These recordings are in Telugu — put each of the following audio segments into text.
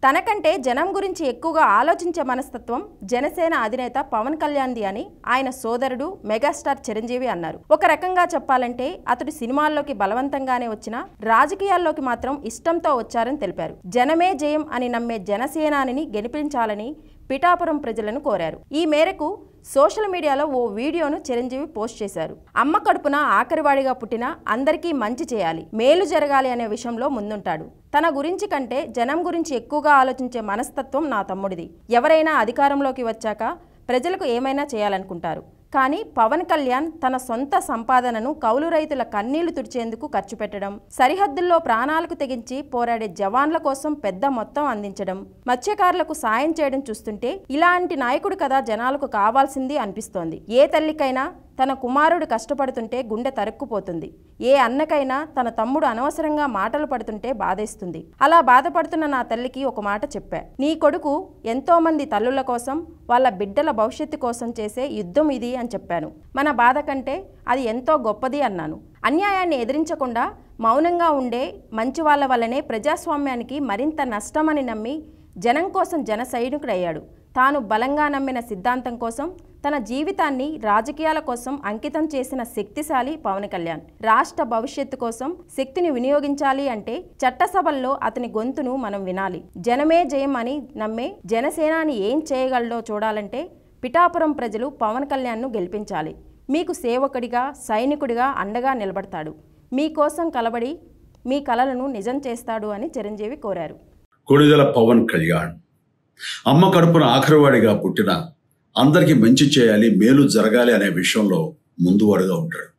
తనకంటే జనం గురించి ఎక్కువగా ఆలోచించే మనస్తత్వం జనసేన అధినేత పవన్ కళ్యాణ్ది అని ఆయన సోదరుడు మెగాస్టార్ చిరంజీవి అన్నారు. ఒక రకంగా చెప్పాలంటే అతడు సినిమాల్లోకి బలవంతంగానే వచ్చినా రాజకీయాల్లోకి మాత్రం ఇష్టంతో వచ్చారని తెలిపారు. జనమే జయం అని నమ్మే జనసేనానిని గెలిపించాలని పిఠాపురం ప్రజలను కోరారు. ఈ మేరకు సోషల్ మీడియాలో ఓ వీడియోను చిరంజీవి పోస్ట్ చేశారు. అమ్మ కడుపున ఆఖరివాడిగా పుట్టిన అందరికీ మంచి చేయాలి, మేలు జరగాలి అనే విషయంలో ముందుంటాడు. తన గురించి కంటే జనం గురించి ఎక్కువగా ఆలోచించే మనస్తత్వం నా తమ్ముడిది. ఎవరైనా అధికారంలోకి వచ్చాక ప్రజలకు ఏమైనా చేయాలనుకుంటారు. కానీ పవన్ కళ్యాణ్ తన సొంత సంపాదనను కౌలు రైతుల కన్నీళ్లు తుడిచేందుకు ఖర్చు పెట్టడం, సరిహద్దుల్లో ప్రాణాలకు తెగించి పోరాడే జవాన్ల కోసం పెద్ద మొత్తం అందించడం, మత్స్యకారులకు సాయం చేయడం చూస్తుంటే ఇలాంటి నాయకుడు కదా జనాలకు కావాల్సింది అనిపిస్తోంది. ఏ తల్లికైనా తన కుమారుడు కష్టపడుతుంటే గుండె తరుక్కుపోతుంది. ఏ అన్నకైనా తన తమ్ముడు అనవసరంగా మాటలు పడుతుంటే బాధేస్తుంది. అలా బాధపడుతున్న నా తల్లికి ఒక మాట చెప్పా. నీ కొడుకు ఎంతో మంది తల్లుల కోసం, వాళ్ళ బిడ్డల భవిష్యత్తు కోసం చేసే యుద్ధం ఇది అని చెప్పాను. మన బాధ కంటే అది ఎంతో గొప్పది అన్నాను. అన్యాయాన్ని ఎదిరించకుండా మౌనంగా ఉండే మంచి వాళ్ళ వల్లనే ప్రజాస్వామ్యానికి మరింత నష్టమని నమ్మి జనం కోసం జన సైనికుడయ్యాడు. తాను బలంగా నమ్మిన సిద్ధాంతం కోసం తన జీవితాన్ని రాజకీయాల కోసం అంకితం చేసిన శక్తిశాలి పవన్ కళ్యాణ్. రాష్ట్ర భవిష్యత్తు కోసం శక్తిని వినియోగించాలి అంటే చట్టసభల్లో అతని గొంతును మనం వినాలి. జనమే జయం అని నమ్మే జనసేనాని ఏం చేయగలడో చూడాలంటే పిఠాపురం ప్రజలు పవన్ కళ్యాణ్ను గెలిపించాలి. మీకు సేవకుడిగా, సైనికుడిగా అండగా నిలబడతాడు. మీకోసం కలబడి మీ కలలను నిజం చేస్తాడు అని చిరంజీవి కోరారు. కొణిదెల పవన్ కళ్యాణ్ అమ్మ కడుపున ఆఖరివాడిగా పుట్టిన అందరికీ మంచి చేయాలి, మేలు జరగాలి అనే విషయంలో ముందువాడుగా ఉంటాడు.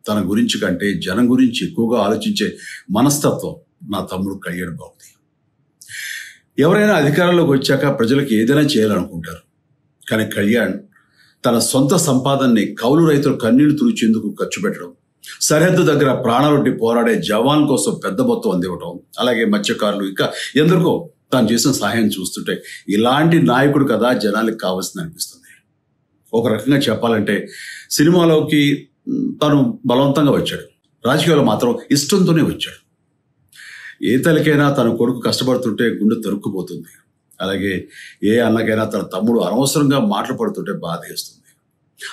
తన గురించి కంటే జనం గురించి ఎక్కువగా ఆలోచించే మనస్తత్వం నా తమ్ముడు కళ్యాణ్ బాబుది. ఎవరైనా అధికారంలోకి వచ్చాక ప్రజలకు ఏదైనా చేయాలనుకుంటారు. కానీ కళ్యాణ్ తన సొంత సంపాదనని కౌలు రైతుల కన్నీళ్లు తుడిచేందుకు ఖర్చు పెట్టడం, సరిహద్దు దగ్గర ప్రాణాలొడ్డి పోరాడే జవాన్ కోసం పెద్ద మొత్తం అందివ్వటం, అలాగే మత్స్యకారులు ఇంకా ఎందరికో తాను చేసిన సహాయం చూస్తుంటే ఇలాంటి నాయకుడు కదా జనానికి కావాల్సింది అనిపిస్తుంది. ఒక రకంగా చెప్పాలంటే సినిమాలోకి తను బలవంతంగా వచ్చాడు, రాజకీయాల్లో మాత్రం ఇష్టంతోనే వచ్చాడు. ఏ తల్లికైనా తన కొడుకు కష్టపడుతుంటే గుండె తరుక్కుపోతుంది. అలాగే ఏ అన్నకైనా తన తమ్ముడు అనవసరంగా మాటలు పడుతుంటే బాధ వేస్తుంది.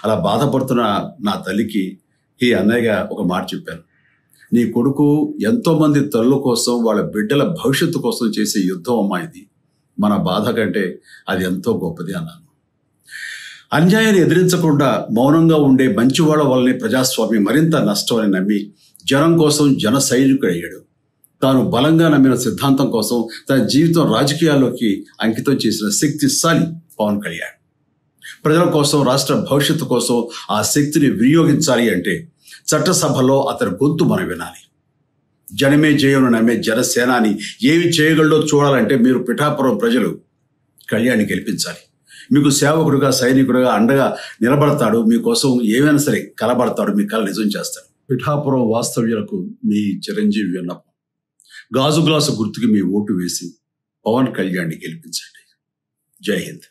అలా బాధపడుతున్న నా తల్లికి ఈ అన్నయ్యగా ఒక మాట చెప్పాను. నీ కొడుకు ఎంతో మంది తల్లుల కోసం, వాళ్ళ బిడ్డల భవిష్యత్తు కోసం చేసే యుద్ధం అమ్మా ఇది. మన బాధ కంటే అది ఎంతో గొప్పది అన్నాను. అన్యాయాన్ని ఎదిరించకుండా మౌనంగా ఉండే మంచివాళ్ల వల్లనే ప్రజాస్వామ్యం మరింత నష్టం అని నమ్మి జనం కోసం జన సైనికుడు అయ్యాడు. తాను బలంగా నమ్మిన సిద్ధాంతం కోసం తన జీవితం రాజకీయాల్లోకి అంకితం చేసిన శక్తిశాలి పవన్ కళ్యాణ్. ప్రజల కోసం, రాష్ట్ర భవిష్యత్తు కోసం ఆ శక్తిని వినియోగించాలి అంటే చట్టసభలో అతని గొంతు మనం వినాలి. జనమే జయం నమ్మే జనసేనాని ఏమి చేయగలడో చూడాలంటే మీరు పిఠాపురం ప్రజలు కళ్యాణ్ని గెలిపించాలి. మీకు సేవకుడుగా, సైనికుడుగా అండగా నిలబడతాడు. మీకోసం ఏమైనా సరే కలబడతాడు, మీ కళ నిజం చేస్తాడు. పిఠాపురం వాస్తవ్యులకు మీ చిరంజీవి విన్నపం. గాజు గ్లాసు గుర్తుకి మీ ఓటు వేసి పవన్ కళ్యాణ్ని గెలిపించండి. జై హింద్.